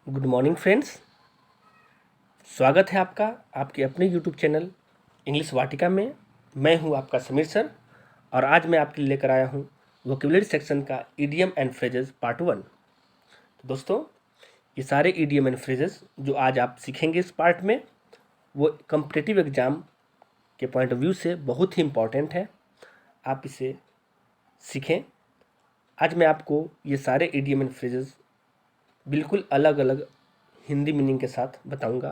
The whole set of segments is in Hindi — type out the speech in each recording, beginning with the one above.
Good morning friends. स्वागत है आपका आपके अपने यूट्यूब चैनल इंग्लिश वाटिका में। मैं हूं आपका समीर सर और आज मैं आपके लिए लेकर आया हूं वोकेबुलरी सेक्शन का ईडियम एंड फ्रेजेस पार्ट 1। तो दोस्तों, ये सारे ईडियम एंड फ्रेजेस जो आज आप सीखेंगे इस पार्ट में वो कॉम्पिटिटिव एग्ज़ाम के पॉइंट ऑफ व्यू से बहुत ही इम्पॉर्टेंट है। आप इसे सीखें। आज मैं आपको ये सारे ईडियम एंड फ्रेजेस बिल्कुल अलग अलग हिंदी मीनिंग के साथ बताऊंगा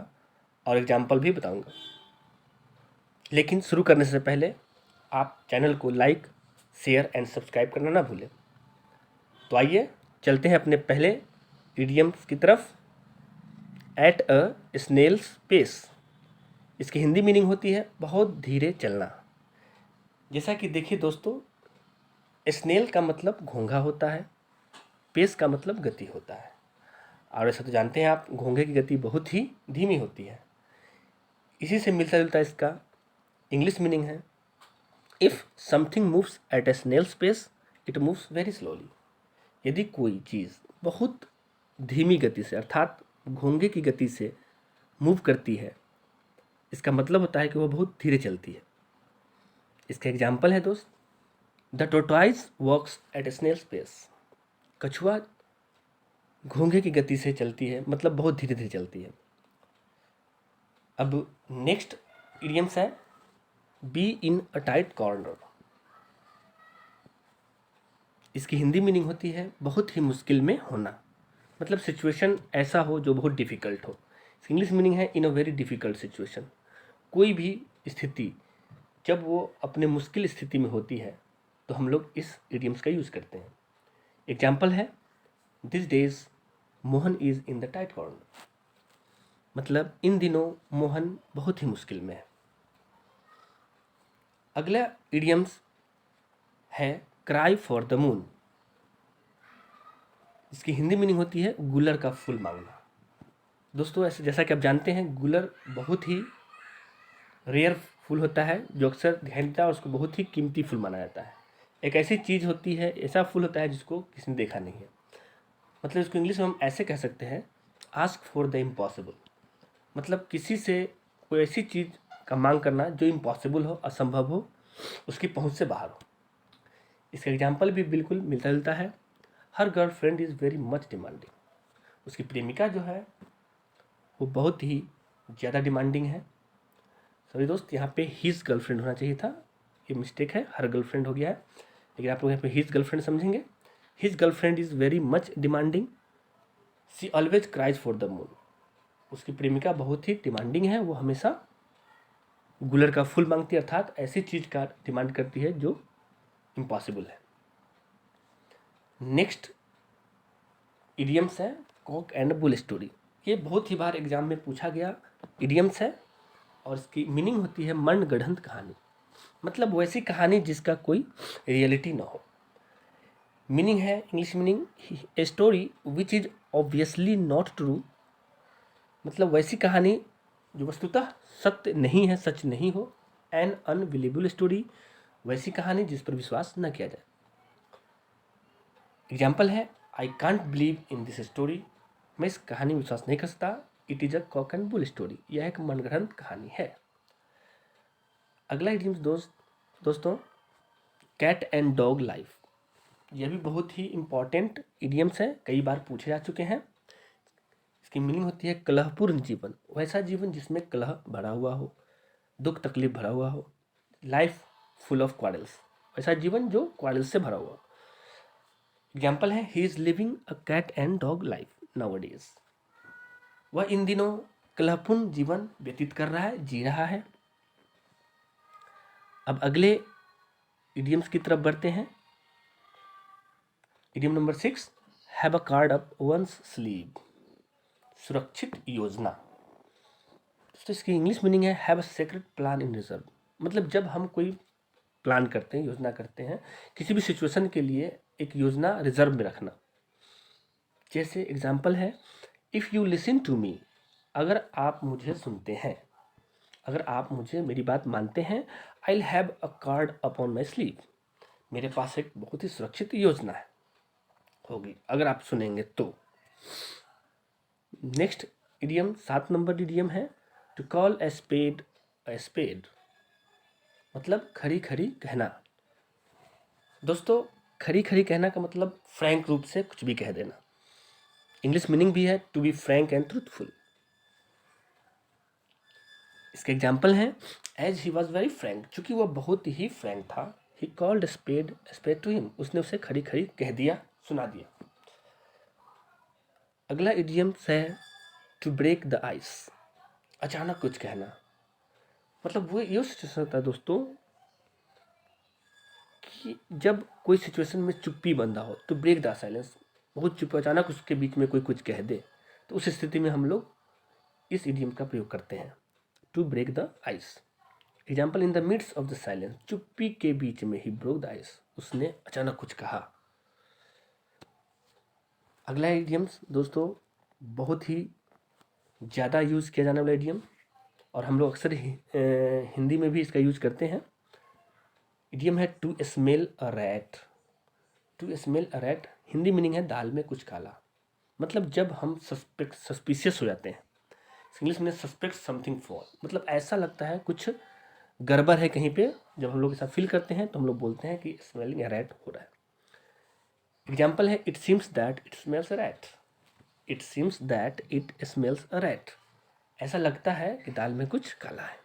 और एग्जाम्पल भी बताऊंगा। लेकिन शुरू करने से पहले आप चैनल को लाइक, शेयर एंड सब्सक्राइब करना ना भूलें। तो आइए चलते हैं अपने पहले इडियम्स की तरफ। एट अ स्नेल्स पेस, इसकी हिंदी मीनिंग होती है बहुत धीरे चलना। जैसा कि देखिए दोस्तों, स्नेल का मतलब घोंघा होता है, पेस का मतलब गति होता है। और ऐसा तो जानते हैं आप, घोंघे की गति बहुत ही धीमी होती है। इसी से मिलता जुलता इसका इंग्लिश मीनिंग है, if something moves at a snail's pace it moves very slowly. यदि कोई चीज़ बहुत धीमी गति से अर्थात घोंघे की गति से मूव करती है, इसका मतलब होता है कि वह बहुत धीरे चलती है। इसका एग्जाम्पल है दोस्त, the tortoise works at a snail's pace. कछुआ घोंघे की गति से चलती है, मतलब बहुत धीरे धीरे चलती है। अब नेक्स्ट इडियम्स है be in a tight corner. इसकी हिंदी मीनिंग होती है बहुत ही मुश्किल में होना, मतलब सिचुएशन ऐसा हो जो बहुत डिफ़िकल्ट हो। इसकी इंग्लिश मीनिंग है इन अ वेरी डिफ़िकल्ट सिचुएशन। कोई भी स्थिति जब वो अपने मुश्किल स्थिति में होती है तो हम लोग इस इडियम्स का यूज़ करते हैं। एग्जाम्पल है, this days Mohan is in the tight corner. मतलब इन दिनों मोहन बहुत ही मुश्किल में है। अगला इडियम्स है क्राई फॉर द मून। इसकी हिंदी मीनिंग होती है गुलर का फूल मांगना। दोस्तों, ऐसे जैसा कि आप जानते हैं, गुलर बहुत ही रेयर फूल होता है जो अक्सर ध्यान देता है और उसको बहुत ही कीमती फूल माना जाता है। एक ऐसी चीज़ होती है, ऐसा फूल होता है जिसको किसी ने देखा नहीं है। मतलब इसको इंग्लिश में हम ऐसे कह सकते हैं, आस्क फॉर द इम्पॉसिबल। मतलब किसी से कोई ऐसी चीज़ का मांग करना जो इम्पॉसिबल हो, असंभव हो, उसकी पहुंच से बाहर हो। इसका एग्जाम्पल भी बिल्कुल मिलता जुलता है, हर girlfriend is very much demanding. उसकी प्रेमिका जो है वो बहुत ही ज़्यादा डिमांडिंग है। सॉरी दोस्त, यहाँ पे हिज गर्लफ्रेंड होना चाहिए था, ये मिस्टेक है, हर गर्लफ्रेंड हो गया है। लेकिन आप लोग यहाँ पे हिज गर्लफ्रेंड समझेंगे। His girlfriend is very much demanding, she always cries for the moon. उसकी प्रेमिका बहुत ही डिमांडिंग है, वो हमेशा गुलर का फूल मांगती है, अर्थात ऐसी चीज़ का डिमांड करती है जो इम्पॉसिबल है। नेक्स्ट इडियम्स है कॉक एंड बुल स्टोरी। ये बहुत ही बार एग्जाम में पूछा गया इडियम्स है और इसकी मीनिंग होती है मनगढ़ंत कहानी। मतलब वैसी कहानी जिसका कोई रियलिटी ना हो। मीनिंग है, English meaning, a story which is obviously not true. मतलब वैसी कहानी जो वस्तुतः सत्य नहीं है, सच नहीं हो। एन अनबिलीवेबल स्टोरी, वैसी कहानी जिस पर विश्वास न किया जाए। एग्जाम्पल है, I can't believe in this story. मैं इस कहानी में विश्वास नहीं कर सकता। It is a cock and bull story, यह एक मनगढ़ंत कहानी है। अगला इडियम्स दोस्तों, कैट एंड डॉग लाइफ। यह भी बहुत ही इम्पॉर्टेंट इडियम्स है, कई बार पूछे जा चुके हैं। इसकी मीनिंग होती है कलहपूर्ण जीवन, वैसा जीवन जिसमें कलह भरा हुआ हो, दुख तकलीफ भरा हुआ हो। लाइफ फुल ऑफ क्वारल्स, वैसा जीवन जो क्वारल्स से भरा हुआ हो। एग्जाम्पल है, he is living a cat and dog life nowadays. वह इन दिनों कलहपूर्ण जीवन व्यतीत कर रहा है, जी रहा है। अब अगले इडियम्स की तरफ बढ़ते हैं। Idiom number 6, have a card up one's sleeve. सुरक्षित योजना। तो इसकी इंग्लिश मीनिंग है have a secret plan in reserve. मतलब जब हम कोई प्लान करते हैं, योजना करते हैं, किसी भी सिचुएशन के लिए एक योजना रिजर्व में रखना। जैसे एग्जाम्पल है, if you listen to me, अगर आप मुझे सुनते हैं, अगर आप मुझे मेरी बात मानते हैं, I will have a card upon my sleeve. मेरे पास एक बहुत ही सुरक्षित योजना है होगी अगर आप सुनेंगे तो। नेक्स्ट इडियम 7 नंबर इडियम है टू कॉल ए स्पेड, मतलब खड़ी खड़ी कहना। दोस्तों खड़ी खड़ी कहना का मतलब फ्रैंक रूप से कुछ भी कह देना। इंग्लिश मीनिंग भी है to be frank and truthful. इसके एग्जाम्पल हैं as he was very frank, चूंकि वह बहुत ही फ्रैंक था। He called spade to him, उसने उसे खड़ी खड़ी कह दिया, सुना दिया। अगला इडियम है टू ब्रेक द आइस, अचानक कुछ कहना। मतलब वो ये सिचुएशन होता है दोस्तों कि जब कोई सिचुएशन में चुप्पी बंधा हो, तो ब्रेक द साइलेंस, बहुत चुप, अचानक उसके बीच में कोई कुछ कह दे, तो उस स्थिति में हम लोग इस इडियम का प्रयोग करते हैं, to break the ice. Example in the midst of the silence, चुप्पी के बीच में ही ब्रोक द आइस, उसने अचानक कुछ कहा। अगला इडियम्स दोस्तों बहुत ही ज़्यादा यूज़ किया जाने वाला इडियम, और हम लोग अक्सर हिंदी में भी इसका यूज करते हैं। इडियम है to smell a rat. To smell a rat Hindi meaning है दाल में कुछ काला। मतलब जब हम सस्पिशियस हो जाते हैं, इंग्लिश में सस्पेक्ट समथिंग फॉल, मतलब ऐसा लगता है कुछ गड़बड़ है कहीं पे, जब हम लोग ऐसा फील करते हैं तो हम लोग बोलते हैं कि स्मेलिंग अ रैट हो रहा है। एग्जाम्पल है it seems that it smells a rat. It seems that it smells a rat, ऐसा लगता है कि दाल में कुछ काला है।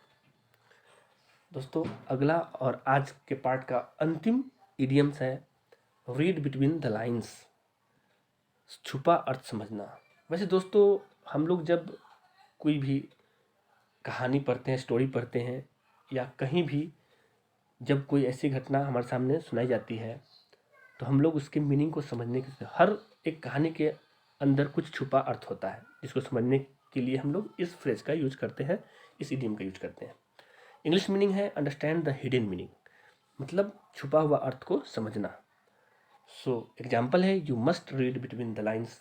दोस्तों अगला और आज के पार्ट का अंतिम इडियम्स है रीड बिटवीन द लाइन्स, छुपा अर्थ समझना। वैसे दोस्तों हम लोग जब कोई भी कहानी पढ़ते हैं, स्टोरी पढ़ते हैं, या कहीं भी जब कोई ऐसी घटना हमारे सामने सुनाई जाती है, तो हम लोग उसके मीनिंग को समझने के, हर एक कहानी के अंदर कुछ छुपा अर्थ होता है, जिसको समझने के लिए हम लोग इस फ्रेज का यूज करते हैं, इस इडियम का यूज करते हैं। इंग्लिश मीनिंग है अंडरस्टैंड द हिडन मीनिंग, मतलब छुपा हुआ अर्थ को समझना। सो एग्जाम्पल है you must read between the lines,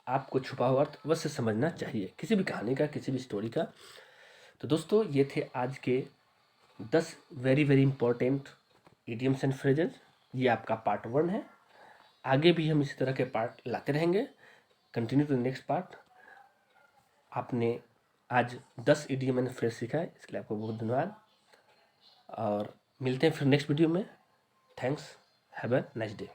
आपको छुपा हुआ अर्थ अवश्य समझना चाहिए किसी भी कहानी का, किसी भी स्टोरी का। तो दोस्तों ये थे आज के 10 very very important idioms and phrases. ये आपका पार्ट 1 है, आगे भी हम इसी तरह के पार्ट लाते रहेंगे। Continue to the next part. आपने आज 10 इडियम एंड फ्रेज सीखा है, इसके लिए आपको बहुत धन्यवाद, और मिलते हैं फिर नेक्स्ट वीडियो में। Thanks, have a nice day.